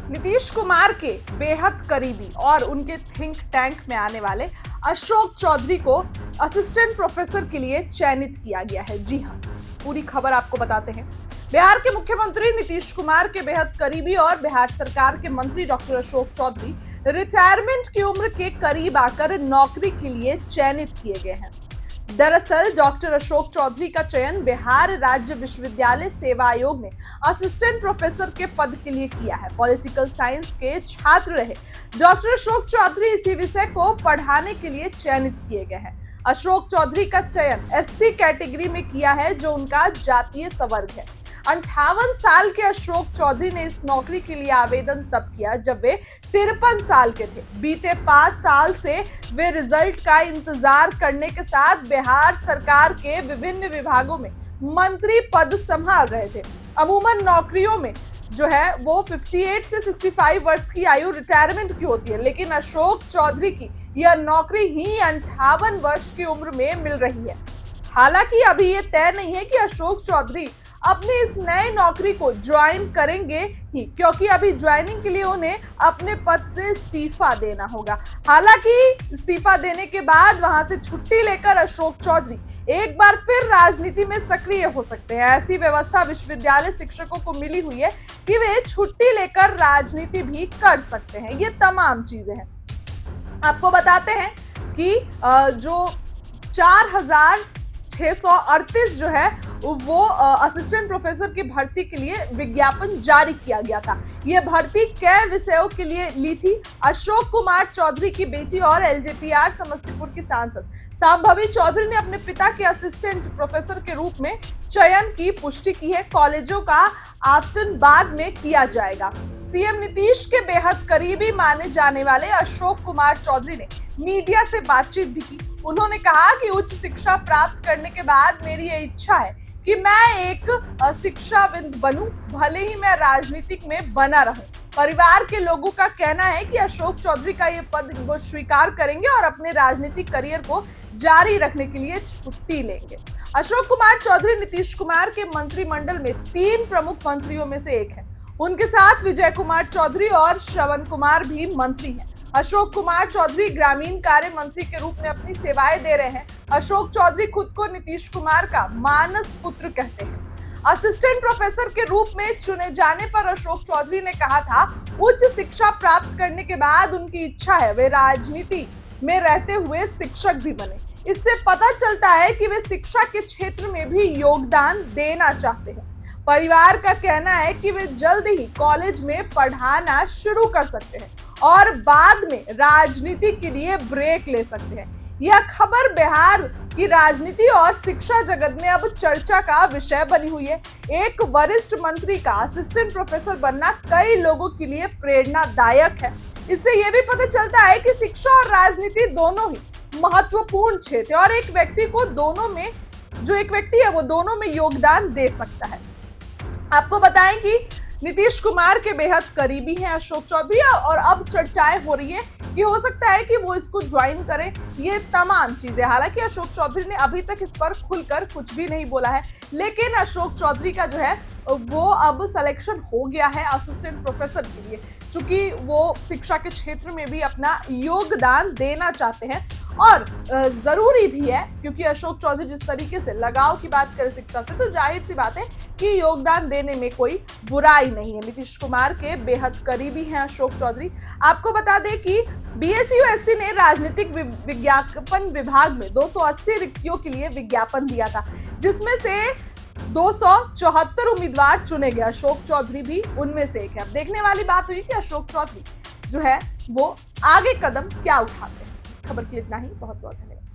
नीतीश कुमार के बेहद करीबी और उनके थिंक टैंक में आने वाले अशोक चौधरी को असिस्टेंट प्रोफेसर के लिए चयनित किया गया है। जी हां, पूरी खबर आपको बताते हैं। बिहार के मुख्यमंत्री नीतीश कुमार के बेहद करीबी और बिहार सरकार के मंत्री डॉक्टर अशोक चौधरी रिटायरमेंट की उम्र के करीब आकर नौकरी के लिए चयनित किए गए हैं। दरअसल डॉक्टर अशोक चौधरी का चयन बिहार राज्य विश्वविद्यालय सेवा आयोग ने असिस्टेंट प्रोफेसर के पद के लिए किया है। पॉलिटिकल साइंस के छात्र रहे डॉक्टर अशोक चौधरी इसी विषय को पढ़ाने के लिए चयनित किए गए हैं। अशोक चौधरी का चयन एससी कैटेगरी में किया है, जो उनका जातीय संवर्ग है। 58 साल के अशोक चौधरी ने इस नौकरी के लिए आवेदन तब किया जब वे 53 साल के थे। बीते 5 साल से वे रिजल्ट का इंतजार करने के साथ बिहार सरकार के विभिन्न विभागों में मंत्री पद संभाल रहे थे। अमूमन नौकरियों में जो है वो 58 से 65 वर्ष की आयु रिटायरमेंट की होती है, लेकिन अशोक चौधरी की यह नौकरी ही 58 वर्ष की उम्र में मिल रही है। हालांकि अभी ये तय नहीं है कि अशोक चौधरी अपनी इस नए नौकरी को ज्वाइन करेंगे ही, क्योंकि अभी ज्वाइनिंग के लिए उन्हें अपने पद से इस्तीफा देना होगा। हालांकि इस्तीफा देने के बाद वहां से छुट्टी लेकर अशोक चौधरी एक बार फिर राजनीति में सक्रिय हो सकते हैं। ऐसी व्यवस्था विश्वविद्यालय शिक्षकों को मिली हुई है कि वे छुट्टी लेकर राजनीति भी कर सकते हैं। ये तमाम चीजें हैं। आपको बताते हैं कि जो 4638 जो है वो असिस्टेंट प्रोफेसर की भर्ती के लिए विज्ञापन जारी किया गया था। यह भर्ती कई विषयों के लिए ली थी। अशोक कुमार चौधरी की बेटी और एलजेपीआर समस्तीपुर की सांसद सांभवी चौधरी ने अपने पिता के असिस्टेंट प्रोफेसर के रूप में चयन की पुष्टि की है। कॉलेजों का आवंटन बाद में किया जाएगा। सीएम नीतीश के बेहद करीबी माने जाने वाले अशोक कुमार चौधरी ने मीडिया से बातचीत भी की। उन्होंने कहा कि उच्च शिक्षा प्राप्त करने के बाद मेरी ये इच्छा है कि मैं एक शिक्षाविद बनूं, भले ही मैं राजनीतिक में बना रहूं। परिवार के लोगों का कहना है कि अशोक चौधरी का ये पद वो स्वीकार करेंगे और अपने राजनीतिक करियर को जारी रखने के लिए छुट्टी लेंगे। अशोक कुमार चौधरी नीतीश कुमार के मंत्रिमंडल में 3 प्रमुख मंत्रियों में से एक है। उनके साथ विजय कुमार चौधरी और श्रवण कुमार भी मंत्री हैं। अशोक कुमार चौधरी ग्रामीण कार्य मंत्री के रूप में अपनी सेवाएं दे रहे हैं। अशोक चौधरी खुद को नीतीश कुमार का मानस पुत्र कहते हैं। असिस्टेंट प्रोफेसर के रूप में चुने जाने पर अशोक चौधरी ने कहा था, उच्च शिक्षा प्राप्त करने के बाद उनकी इच्छा है वे राजनीति में रहते हुए शिक्षक भी बने। इससे पता चलता है कि वे शिक्षा के क्षेत्र में भी योगदान देना चाहते हैं। परिवार का कहना है कि वे जल्द ही कॉलेज में पढ़ाना शुरू कर सकते हैं और बाद में राजनीति के लिए ब्रेक ले सकते हैं। यह खबर बिहार की राजनीति और शिक्षा जगत में अब चर्चा का विषय बनी हुई है। एक वरिष्ठ मंत्री का असिस्टेंट प्रोफेसर बनना कई लोगों के लिए प्रेरणादायक है। इससे यह भी पता चलता है कि शिक्षा और राजनीति दोनों ही महत्वपूर्ण क्षेत्र है और एक व्यक्ति को दोनों में वो दोनों में योगदान दे सकता है। आपको बताएं कि नीतीश कुमार के बेहद करीबी हैं अशोक चौधरी और अब चर्चाएं हो रही है कि हो सकता है कि वो इसको ज्वाइन करें। ये तमाम चीजें, हालांकि अशोक चौधरी ने अभी तक इस पर खुलकर कुछ भी नहीं बोला है, लेकिन अशोक चौधरी का जो है वो अब सिलेक्शन हो गया है असिस्टेंट प्रोफेसर के लिए, क्योंकि वो शिक्षा के क्षेत्र में भी अपना योगदान देना चाहते हैं और जरूरी भी है, क्योंकि अशोक चौधरी जिस तरीके से लगाव की बात करें शिक्षा से, तो जाहिर सी बात है कि योगदान देने में कोई बुराई नहीं है। नीतीश कुमार के बेहद करीबी हैं अशोक चौधरी। आपको बता दें कि बीएसयूएससी ने राजनीतिक विज्ञापन विभाग में 280 रिक्तियों के लिए विज्ञापन दिया था, जिसमें से 274 उम्मीदवार चुने गए। अशोक चौधरी भी उनमें से एक है। अब देखने वाली बात हुई कि अशोक चौधरी जो है वो आगे कदम क्या उठाते हैं। इस खबर के लिए इतना ही। बहुत बहुत धन्यवाद।